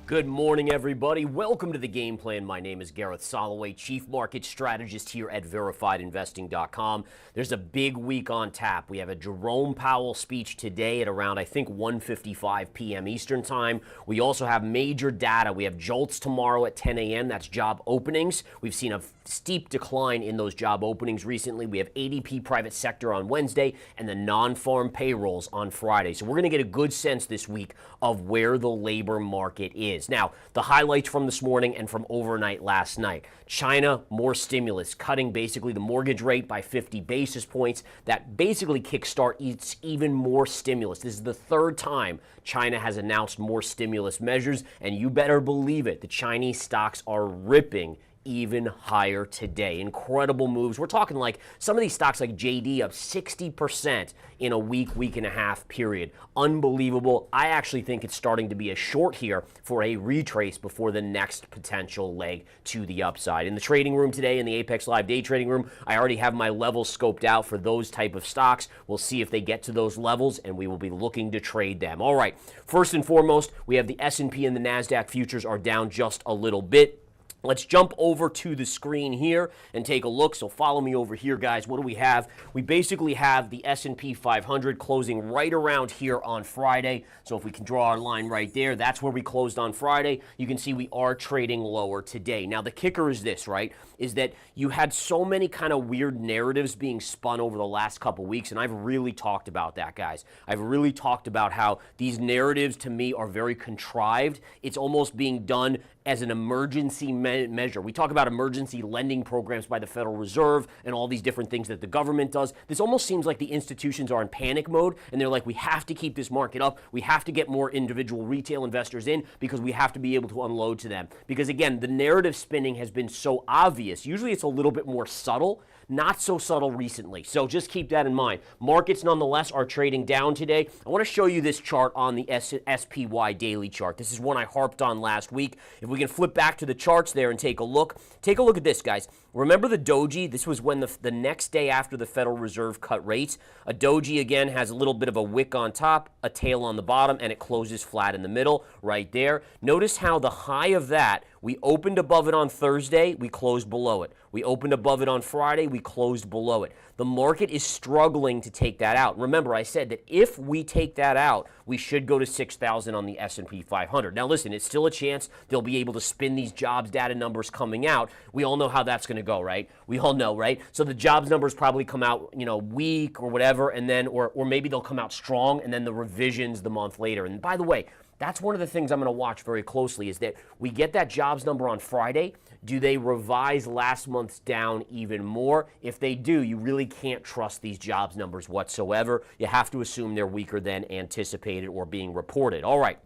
Good morning, everybody. Welcome to the game plan. My name is Gareth Soloway, Chief Market Strategist here at VerifiedInvesting.com. There's a big week on tap. We have a Jerome Powell speech today at around, I think, 1:55 p.m. Eastern Time. We also have major data. We have JOLTS tomorrow at 10 a.m. That's job openings. We've seen a steep decline in those job openings recently. We have ADP private sector on Wednesday and the non-farm payrolls on Friday. So we're going to get a good sense this week of where the labor market is. Now, the highlights from this morning and from overnight last night. China, more stimulus, cutting basically the mortgage rate by 50 basis points. That basically kickstart even more stimulus. This is the third time China has announced more stimulus measures, and you better believe it, the Chinese stocks are ripping even higher today. Incredible moves. We're talking like some of these stocks like JD up 60% in a week and a half period. Unbelievable. I actually think it's starting to be a short here for a retrace before the next potential leg to the upside. In the trading room today, in the Apex Live day trading room, I already have my levels scoped out for those type of stocks. We'll see if they get to those levels, and we will be looking to trade them. All right, first and foremost, we have the S&P and the NASDAQ futures are down just a little bit. Let's jump over to the screen here and take a look. So follow me over here, guys. What do we have? We basically have the S&P 500 closing right around here on Friday. So if we can draw our line right there, that's where we closed on Friday. You can see we are trading lower today. Now, the kicker is this, right, is that you had so many kind of weird narratives being spun over the last couple weeks, and I've really talked about that, guys. I've really talked about how these narratives, to me, are very contrived. It's almost being done as an emergency measure. We talk about emergency lending programs by the Federal Reserve and all these different things that the government does. This almost seems like the institutions are in panic mode, and they're like, we have to keep this market up. We have to get more individual retail investors in because we have to be able to unload to them. Because again, the narrative spinning has been so obvious. Usually it's a little bit more subtle. Not so subtle recently, so just keep that in mind. Markets, nonetheless, are trading down today. I want to show you this chart on the SPY daily chart. This is one I harped on last week. If we can flip back to the charts there and take a look at this, guys. Remember the doji? This was when the next day after the Federal Reserve cut rates. A doji, again, has a little bit of a wick on top, a tail on the bottom, and it closes flat in the middle right there. Notice how the high of that, we opened above it on Thursday, we closed below it. We opened above it on Friday, we closed below it. The market is struggling to take that out. Remember, I said that if we take that out, we should go to 6,000 on the S&P 500. Now, listen, it's still a chance they'll be able to spin these jobs data numbers coming out. We all know how that's going to go, right? We all know, right? So the jobs numbers probably come out, weak or whatever, and then, or maybe they'll come out strong, and then the revisions the month later. And by the way, that's one of the things I'm going to watch very closely is that we get that jobs number on Friday. Do they revise last month's down even more? If they do, you really can't trust these jobs numbers whatsoever. You have to assume they're weaker than anticipated or being reported. All right.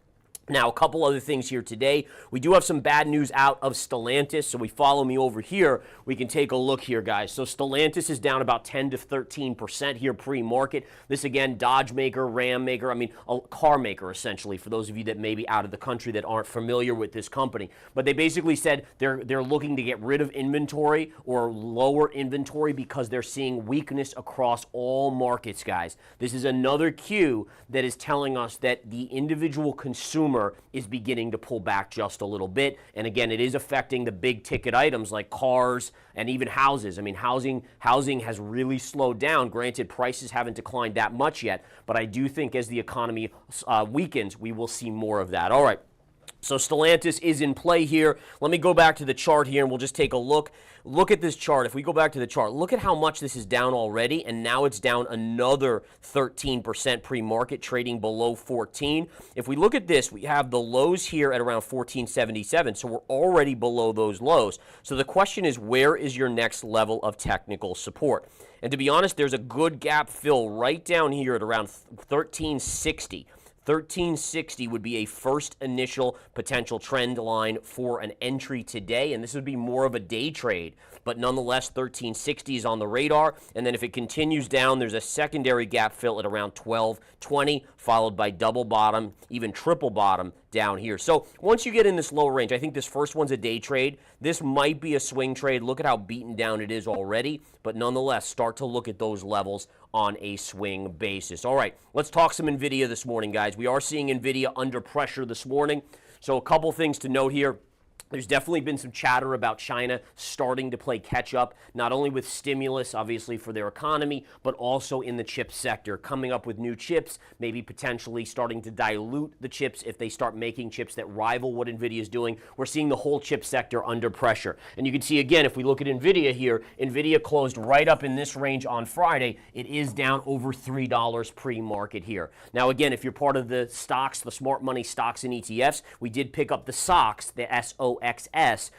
Now, a couple other things here today. We do have some bad news out of Stellantis, so we follow me over here. We can take a look here, guys. So Stellantis is down about 10 to 13% here pre-market. This, again, Dodge maker, Ram maker, a car maker, essentially, for those of you that may be out of the country that aren't familiar with this company. But they basically said they're looking to get rid of inventory or lower inventory because they're seeing weakness across all markets, guys. This is another cue that is telling us that the individual consumer is beginning to pull back just a little bit. And again, it is affecting the big ticket items like cars and even houses. Housing has really slowed down. Granted, prices haven't declined that much yet, but I do think as the economy weakens, we will see more of that. All right. So Stellantis is in play here. Let me go back to the chart here and we'll just take a look. Look at this chart. If we go back to the chart, look at how much this is down already, and now it's down another 13% pre-market, trading below 14. If we look at this, we have the lows here at around 1477, so we're already below those lows. So the question is, where is your next level of technical support? And to be honest, there's a good gap fill right down here at around 1360. 1360 would be a first initial potential trend line for an entry today, and this would be more of a day trade. But nonetheless, 1360 is on the radar, and then if it continues down, there's a secondary gap fill at around 1220, followed by double bottom, even triple bottom down here. So once you get in this lower range, I think this first one's a day trade. This might be a swing trade. Look at how beaten down it is already, but nonetheless, start to look at those levels on a swing basis. All right, let's talk some NVIDIA this morning, guys. We are seeing NVIDIA under pressure this morning. So a couple things to note here. There's definitely been some chatter about China starting to play catch up, not only with stimulus, obviously, for their economy, but also in the chip sector, coming up with new chips, maybe potentially starting to dilute the chips if they start making chips that rival what NVIDIA is doing. We're seeing the whole chip sector under pressure. And you can see, again, if we look at NVIDIA here, NVIDIA closed right up in this range on Friday. It is down over $3 pre-market here. Now, again, if you're part of the stocks, the smart money stocks and ETFs, we did pick up the SOX, the SOXS,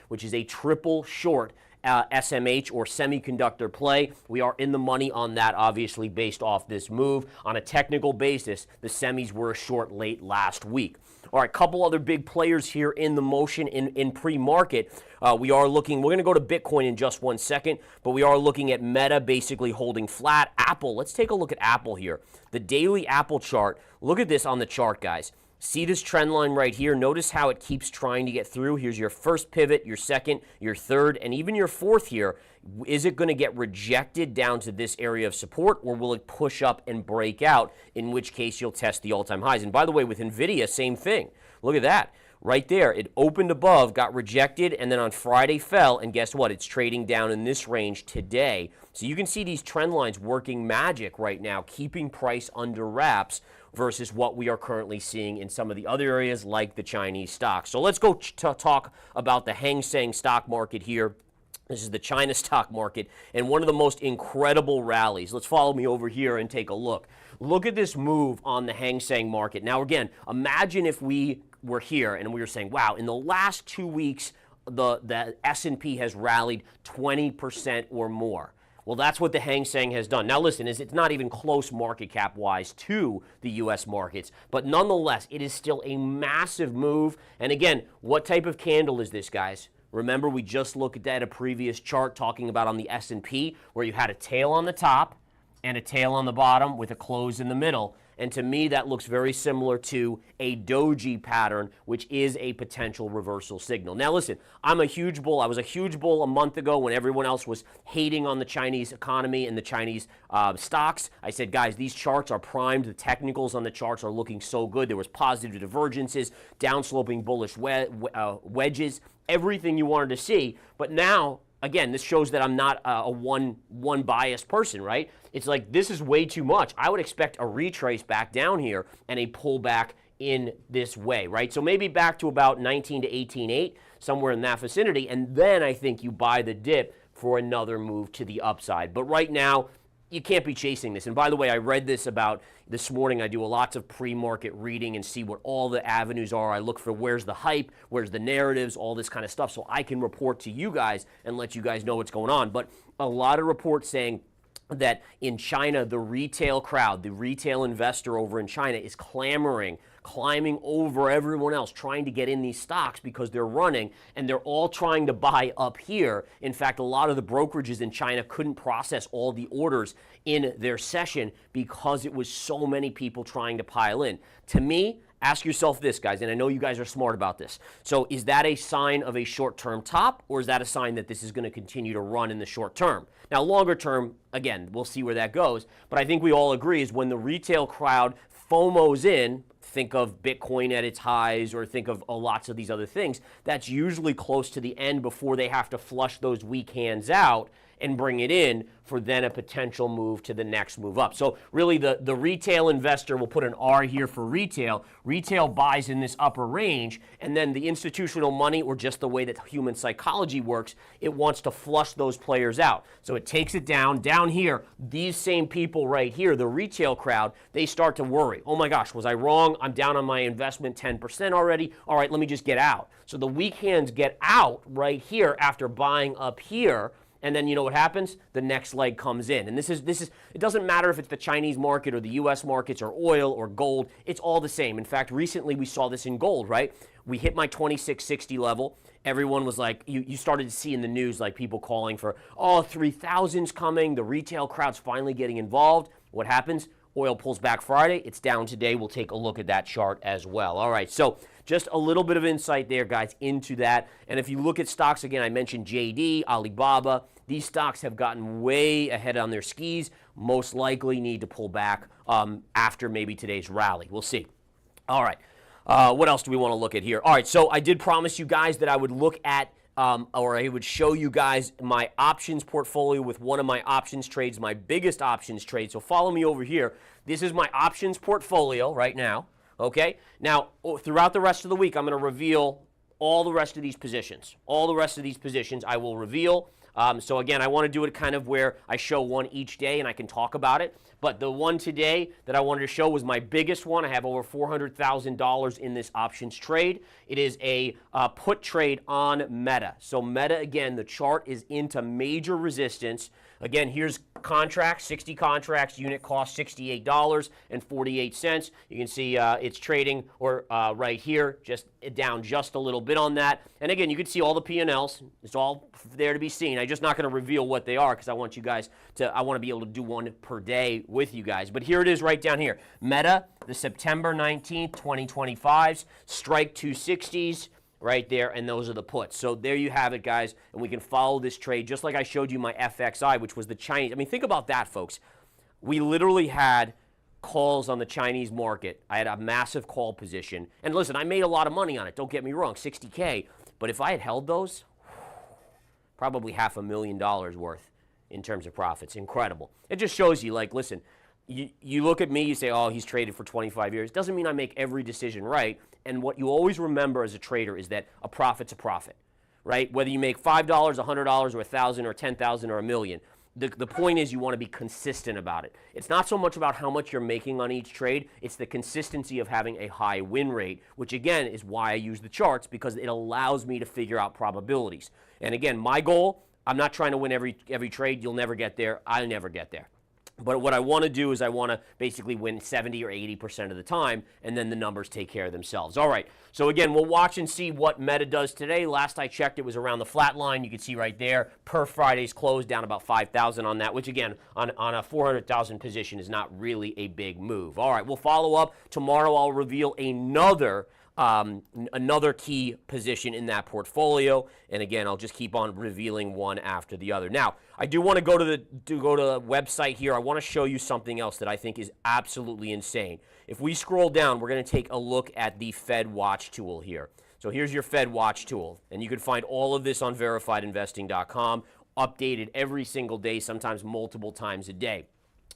which is a triple short SMH or semiconductor play. We are in the money on that, obviously, based off this move. On a technical basis, the semis were a short late last week. All right, couple other big players here in the motion in pre-market. We are looking, we're going to go to Bitcoin in just one second, but we are looking at Meta basically holding flat. Apple, let's take a look at Apple here. The daily Apple chart, look at this on the chart, guys. See this trend line right here? Notice how it keeps trying to get through. Here's your first pivot, your second, your third, and even your fourth here. Is it going to get rejected down to this area of support, or will it push up and break out, in which case you'll test the all-time highs? And by the way, with NVIDIA, same thing. Look at that. Right there, it opened above, got rejected, and then on Friday fell, and guess what? It's trading down in this range today. So you can see these trend lines working magic right now, keeping price under wraps versus what we are currently seeing in some of the other areas like the Chinese stocks. So let's go talk about the Hang Seng stock market here. This is the China stock market, and one of the most incredible rallies. Let's follow me over here and take a look. Look at this move on the Hang Seng market. Now, again, imagine if we were here and we were saying, wow, in the last 2 weeks, the S&P has rallied 20% or more. Well, that's what the Hang Seng has done. Now, listen, it's not even close market cap-wise to the U.S. markets, but nonetheless, it is still a massive move. And again, what type of candle is this, guys? Remember, we just looked at a previous chart talking about on the S&P where you had a tail on the top and a tail on the bottom with a close in the middle. And to me, that looks very similar to a doji pattern, which is a potential reversal signal. Now, listen, I'm a huge bull. I was a huge bull a month ago when everyone else was hating on the Chinese economy and the Chinese stocks. I said, guys, these charts are primed. The technicals on the charts are looking so good. There was positive divergences, downsloping bullish wedges, everything you wanted to see. But now, again, this shows that I'm not a one biased person, right? It's like, this is way too much. I would expect a retrace back down here and a pullback in this way, right? So maybe back to about 19 to 18.8, somewhere in that vicinity, and then I think you buy the dip for another move to the upside. But right now, you can't be chasing this. And by the way, I read this about this morning. I do lots of pre-market reading and see what all the avenues are. I look for where's the hype, where's the narratives, all this kind of stuff, so I can report to you guys and let you guys know what's going on. But a lot of reports saying that in China, the retail crowd, the retail investor over in China is clamoring, climbing over everyone else, trying to get in these stocks because they're running, and they're all trying to buy up here. In fact, a lot of the brokerages in China couldn't process all the orders in their session because it was so many people trying to pile in. To me, ask yourself this, guys, and I know you guys are smart about this. So is that a sign of a short-term top, or is that a sign that this is going to continue to run in the short term? Now, longer term, again, we'll see where that goes, but I think we all agree is when the retail crowd FOMOs in, think of Bitcoin at its highs or think of lots of these other things, that's usually close to the end before they have to flush those weak hands out and bring it in for then a potential move to the next move up. So really the retail investor, will put an R here for retail. Retail buys in this upper range, and then the institutional money, or just the way that human psychology works, it wants to flush those players out. So it takes it down. Down here, these same people right here, the retail crowd, they start to worry. Oh my gosh, was I wrong? I'm down on my investment 10% already. All right, let me just get out. So the weak hands get out right here after buying up here. And then you know what happens? The next leg comes in. And this is it doesn't matter if it's the Chinese market or the US markets or oil or gold, it's all the same. In fact, recently we saw this in gold, right? We hit my 2660 level. Everyone was like, you started to see in the news like people calling for, oh, 3000's coming, the retail crowd's finally getting involved. What happens? Oil pulls back Friday. It's down today. We'll take a look at that chart as well. All right, so just a little bit of insight there, guys, into that. And if you look at stocks, again, I mentioned JD, Alibaba. These stocks have gotten way ahead on their skis, most likely need to pull back after maybe today's rally. We'll see. All right. What else do we want to look at here? All right, so I did promise you guys that I would look at or I would show you guys my options portfolio with one of my options trades, my biggest options trade. So follow me over here. This is my options portfolio right now, okay? Now, throughout the rest of the week, I'm going to reveal all the rest of these positions. All the rest of these positions I will reveal. So again, I want to do it kind of where I show one each day and I can talk about it. But the one today that I wanted to show was my biggest one. I have over $400,000 in this options trade. It is a put trade on Meta. So Meta, again, the chart is into major resistance. Again, here's contracts, 60 contracts, unit cost $68.48. You can see it's trading right here, just down just a little bit on that. And again, you can see all the P&Ls. It's all there to be seen. I'm just not going to reveal what they are because I want you guys to, I want to be able to do one per day with you guys. But here it is right down here. Meta, the September 19th, 2025s, strike 260s. Right there, and those are the puts. So there you have it, guys, and we can follow this trade just like I showed you my FXI, which was the Chinese. I mean, think about that, folks. We literally had calls on the Chinese market. I had a massive call position. And listen, I made a lot of money on it. Don't get me wrong, 60K. But if I had held those, probably $500,000 worth in terms of profits. Incredible. It just shows you, like, listen, you look at me, you say, oh, he's traded for 25 years. Doesn't mean I make every decision right. And what you always remember as a trader is that a profit's a profit, right? Whether you make $5, $100, or $1,000, or $10,000, or $1 million. The point is you want to be consistent about it. It's not so much about how much you're making on each trade. It's the consistency of having a high win rate, which again is why I use the charts, because it allows me to figure out probabilities. And again, my goal, I'm not trying to win every trade. You'll never get there. I never get there. But what I want to do is I want to basically win 70 or 80% of the time, and then the numbers take care of themselves. All right, so again, we'll watch and see what Meta does today. Last I checked, it was around the flat line. You can see right there, per Friday's close, down about 5,000 on that, which again, on a 400,000 position is not really a big move. All right, we'll follow up. Tomorrow I'll reveal another key position in that portfolio, and again, I'll just keep on revealing one after the other. Now, I do want to go to the website here. I want to show you something else that I think is absolutely insane. If we scroll down, we're going to take a look at the Fed Watch tool here. So here's your Fed Watch tool, and you can find all of this on verifiedinvesting.com, updated every single day, sometimes multiple times a day.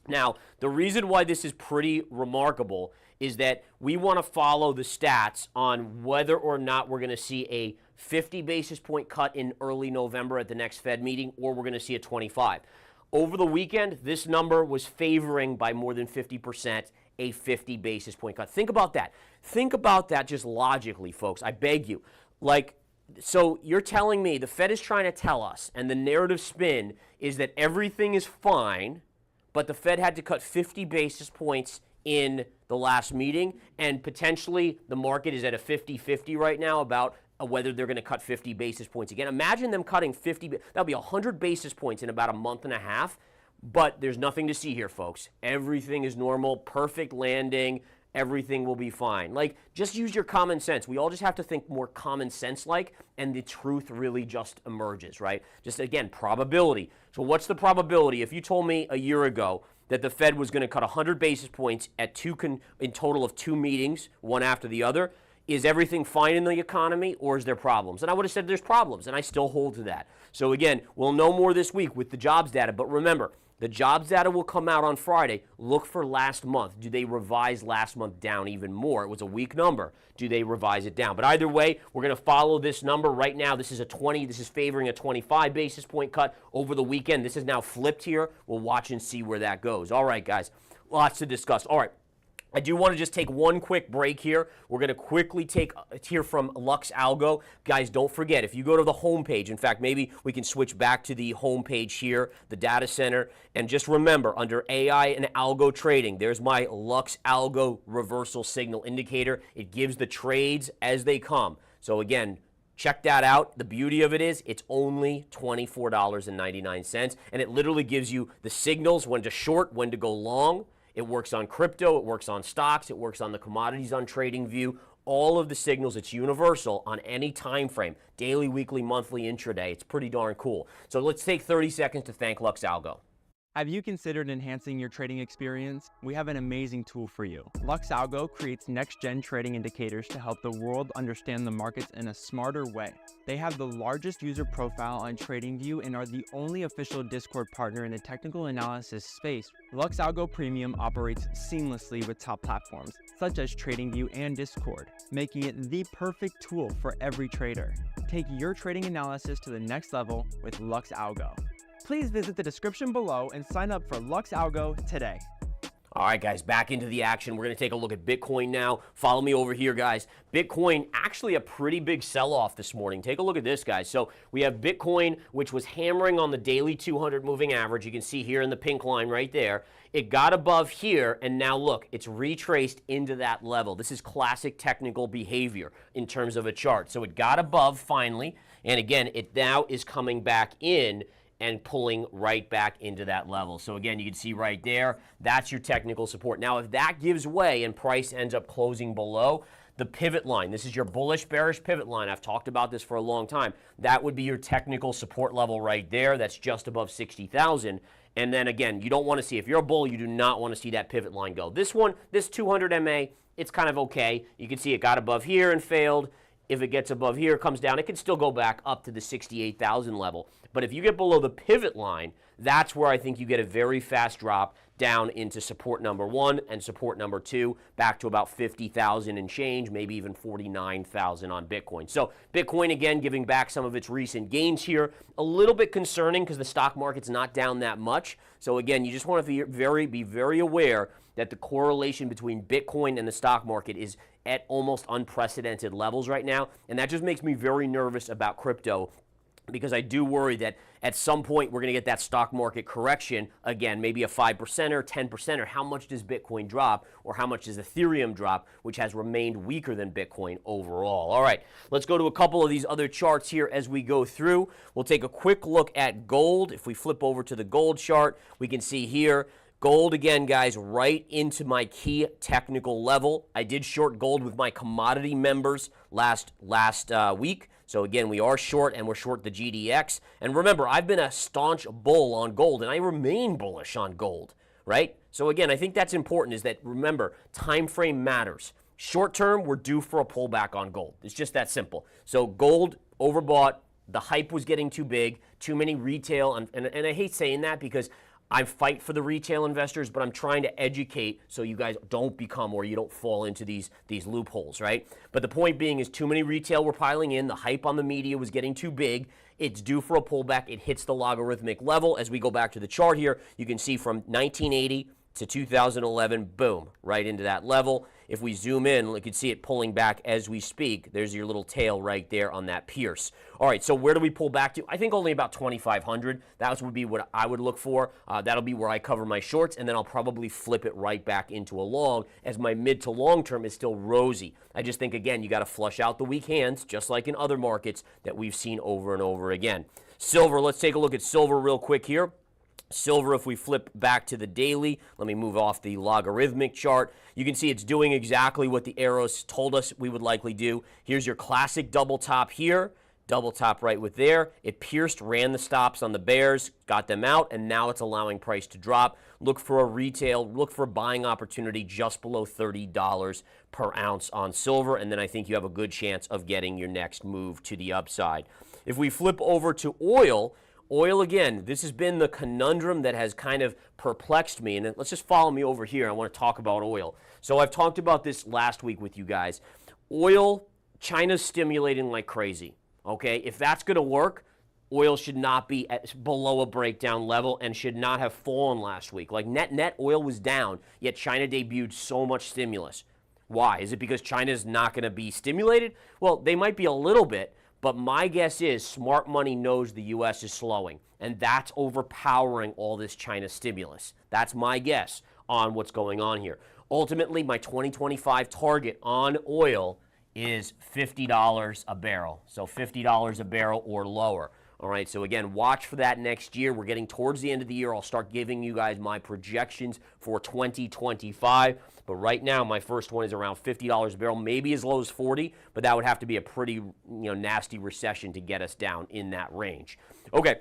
Now, the reason why this is pretty remarkable is that we want to follow the stats on whether or not we're going to see a 50 basis point cut in early November at the next Fed meeting, or we're going to see a 25. Over the weekend, this number was favoring by more than 50% a 50 basis point cut. Think about that. Think about that just logically, folks. I beg you. Like, so you're telling me the Fed is trying to tell us, and the narrative spin is that everything is fine, but the Fed had to cut 50 basis points in the last meeting, and potentially the market is at a 50-50 right now about whether they're going to cut 50 basis points again. Imagine them cutting 50. That'll be 100 basis points in about a month and a half, but there's nothing to see here, folks. Everything is normal, perfect landing. Everything will be fine. Like, just use your common sense. We all just have to think more common sense-like, and the truth really just emerges, right? Just, again, probability. So what's the probability? If you told me a year ago that the Fed was going to cut 100 basis points at in total of 2 meetings, one after the other, is everything fine in the economy, or is there problems? And I would have said there's problems, and I still hold to that. So again, we'll know more this week with the jobs data, but remember, the jobs data will come out on Friday. Look for last month. Do they revise last month down even more? It was a weak number. Do they revise it down? But either way, we're going to follow this number. Right now, this is a 20. This is favoring a 25 basis point cut over the weekend. This is now flipped here. We'll watch and see where that goes. All right, guys. Lots to discuss. All right. I do want to just take one quick break here. We're going to quickly hear from 𝗟𝘂𝘅𝗔𝗹𝗴que. Guys, don't forget, if you go to the home page, in fact, maybe we can switch back to the home page here, the data center, and just remember, under AI and algo trading, there's my 𝗟𝘂𝘅𝗔𝗹𝗴que reversal signal indicator. It gives the trades as they come. So again, check that out. The beauty of it is it's only $24.99, and it literally gives you the signals, when to short, when to go long. It works on crypto, it works on stocks, it works on the commodities on TradingView. All of the signals, it's universal on any time frame, daily, weekly, monthly, intraday. It's pretty darn cool. So let's take 30 seconds to thank 𝗟𝘂𝘅𝗔𝗹𝗴que. Have you considered enhancing your trading experience? We have an amazing tool for you. 𝗟𝘂𝘅𝗔𝗹𝗴ecie creates next-gen trading indicators to help the world understand the markets in a smarter way. They have the largest user profile on TradingView and are the only official Discord partner in the technical analysis space. 𝗟𝘂𝘅𝗔𝗹𝗴ecie Premium operates seamlessly with top platforms, such as TradingView and Discord, making it the perfect tool for every trader. Take your trading analysis to the next level with 𝗟𝘂𝘅𝗔𝗹𝗴cie. Please visit the description below and sign up for 𝗟𝘂𝘅𝗔𝗹𝗴cie today. All right, guys, back into the action. We're going to take a look at Bitcoin now. Follow me over here, guys. Bitcoin, actually a pretty big sell-off this morning. Take a look at this, guys. So we have Bitcoin, which was hammering on the daily 200 moving average. You can see here in the pink line right there. It got above here, and now look, it's retraced into that level. This is classic technical behavior in terms of a chart. So it got above finally, and again, it now is coming back in and pulling right back into that level. So again, you can see right there, that's your technical support. Now, if that gives way and price ends up closing below the pivot line, this is your bullish bearish pivot line. I've talked about this for a long time. That would be your technical support level right there. That's just above 60,000. And then again, you don't want to see, if you're a bull, you do not want to see that pivot line go. This one, this 200 MA, it's kind of okay. You can see it got above here and failed. If it gets above here, comes down, it can still go back up to the 68,000 level. But if you get below the pivot line, that's where I think you get a very fast drop down into support number 1 and support number 2, back to about 50,000 and change, maybe even 49,000 on Bitcoin. So Bitcoin, again, giving back some of its recent gains here. A little bit concerning because the stock market's not down that much. So again, you just want to be very aware that the correlation between Bitcoin and the stock market is at almost unprecedented levels right now. And that just makes me very nervous about crypto, because I do worry that at some point we're going to get that stock market correction again, maybe a 5% or 10%, or how much does Bitcoin drop, or how much does Ethereum drop, which has remained weaker than Bitcoin overall. All right, let's go to a couple of these other charts here as we go through. We'll take a quick look at gold. If we flip over to the gold chart, we can see here, gold again, guys, right into my key technical level. I did short gold with my commodity members last week. So again, we are short, and we're short the GDX. And remember, I've been a staunch bull on gold, and I remain bullish on gold, right? So again, I think that's important, is that, remember, time frame matters. Short term, we're due for a pullback on gold. It's just that simple. So gold overbought. The hype was getting too big, too many retail, and I hate saying that because I fight for the retail investors, but I'm trying to educate so you guys don't become, or you don't fall into these loopholes, right? But the point being is, too many retail were piling in. The hype on the media was getting too big. It's due for a pullback. It hits the logarithmic level. As we go back to the chart here, you can see from 1980 to 2011, boom, right into that level. If we zoom in, you can see it pulling back as we speak. There's your little tail right there on that pierce. All right, so where do we pull back to? I think only about 2,500. That would be what I would look for. That'll be where I cover my shorts, and then I'll probably flip it right back into a long, as my mid to long term is still rosy. I just think, again, you got to flush out the weak hands, just like in other markets that we've seen over and over again. Silver, let's take a look at silver real quick here. Silver, if we flip back to the daily, let me move off the logarithmic chart. You can see it's doing exactly what the arrows told us we would likely do. Here's your classic double top here, double top right with there. It pierced, ran the stops on the bears, got them out, and now it's allowing price to drop. Look for a retail, look for a buying opportunity just below $30 per ounce on silver, and then I think you have a good chance of getting your next move to the upside. If we flip over to oil, oil, again, this has been the conundrum that has kind of perplexed me. And let's just follow me over here. I want to talk about oil. So I've talked about this last week with you guys. Oil, China's stimulating like crazy. Okay, if that's going to work, oil should not be below a breakdown level and should not have fallen last week. Like net, oil was down, yet China debuted so much stimulus. Why? Is it because China's not going to be stimulated? Well, they might be a little bit. But my guess is smart money knows the U.S. is slowing, and that's overpowering all this China stimulus. That's my guess on what's going on here. Ultimately, my 2025 target on oil is $50 a barrel. So $50 a barrel or lower. All right, so again, watch for that next year. We're getting towards the end of the year. I'll start giving you guys my projections for 2025. But right now, my first one is around $50 a barrel, maybe as low as 40, but that would have to be a pretty nasty recession to get us down in that range. Okay,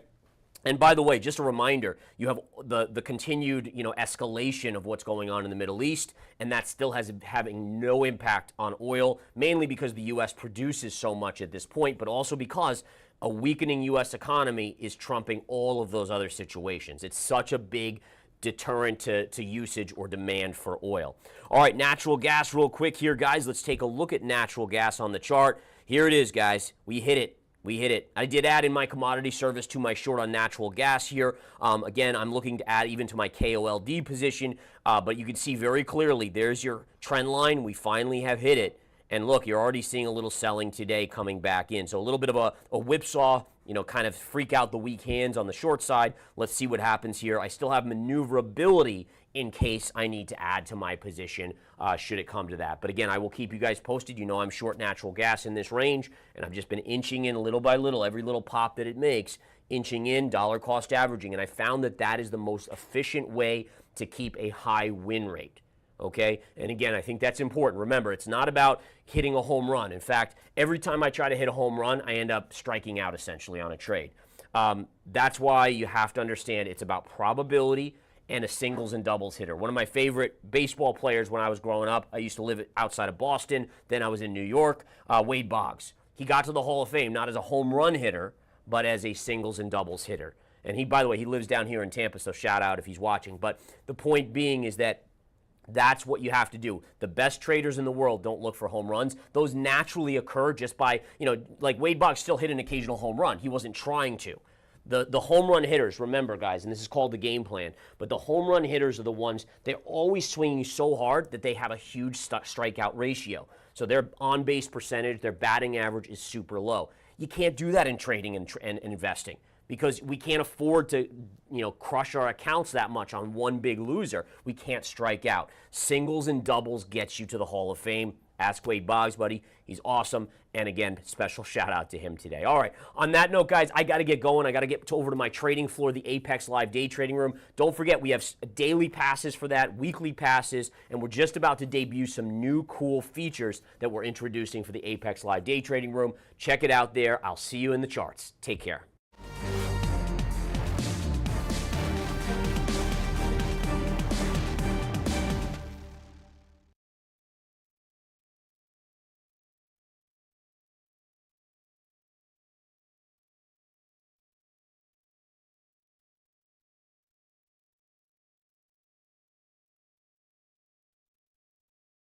And by the way, just a reminder, you have the continued, escalation of what's going on in the Middle East, and that still having no impact on oil, mainly because the U.S. produces so much at this point, but also because a weakening U.S. economy is trumping all of those other situations. It's such a big deterrent to usage or demand for oil. All right, natural gas real quick here, guys. Let's take a look at natural gas on the chart. Here it is, guys. We hit it. We hit it. I did add in my commodity service to my short on natural gas here. Again, I'm looking to add even to my KOLD position, but you can see very clearly there's your trend line. We finally have hit it. And look, you're already seeing a little selling today coming back in. So a little bit of a whipsaw, kind of freak out the weak hands on the short side. Let's see what happens here. I still have maneuverability in case I need to add to my position should it come to that. But again, I will keep you guys posted. I'm short natural gas in this range, and I've just been inching in little by little, every little pop that it makes, inching in, dollar cost averaging. And I found that is the most efficient way to keep a high win rate. Okay? And again, I think that's important. Remember, it's not about hitting a home run. In fact, every time I try to hit a home run, I end up striking out essentially on a trade. That's why you have to understand it's about probability and a singles and doubles hitter. One of my favorite baseball players when I was growing up, I used to live outside of Boston, then I was in New York, Wade Boggs. He got to the Hall of Fame not as a home run hitter, but as a singles and doubles hitter. And he, by the way, he lives down here in Tampa, so shout out if he's watching. But the point being is that's what you have to do. The best traders in the world don't look for home runs. Those naturally occur just by, like Wade Boggs still hit an occasional home run. He wasn't trying to. The home run hitters, remember, guys, and this is called the game plan, but the home run hitters are the ones, they're always swinging so hard that they have a huge strikeout ratio. So their on-base percentage, their batting average is super low. You can't do that in trading and investing because we can't afford to, crush our accounts that much on one big loser. We can't strike out. Singles and doubles gets you to the Hall of Fame. Ask Wade Boggs, buddy. He's awesome. And again, special shout out to him today. All right. On that note, guys, I got to get going. I got to get over to my trading floor, the Apex Live Day Trading Room. Don't forget, we have daily passes for that, weekly passes, and we're just about to debut some new cool features that we're introducing for the Apex Live Day Trading Room. Check it out there. I'll see you in the charts. Take care.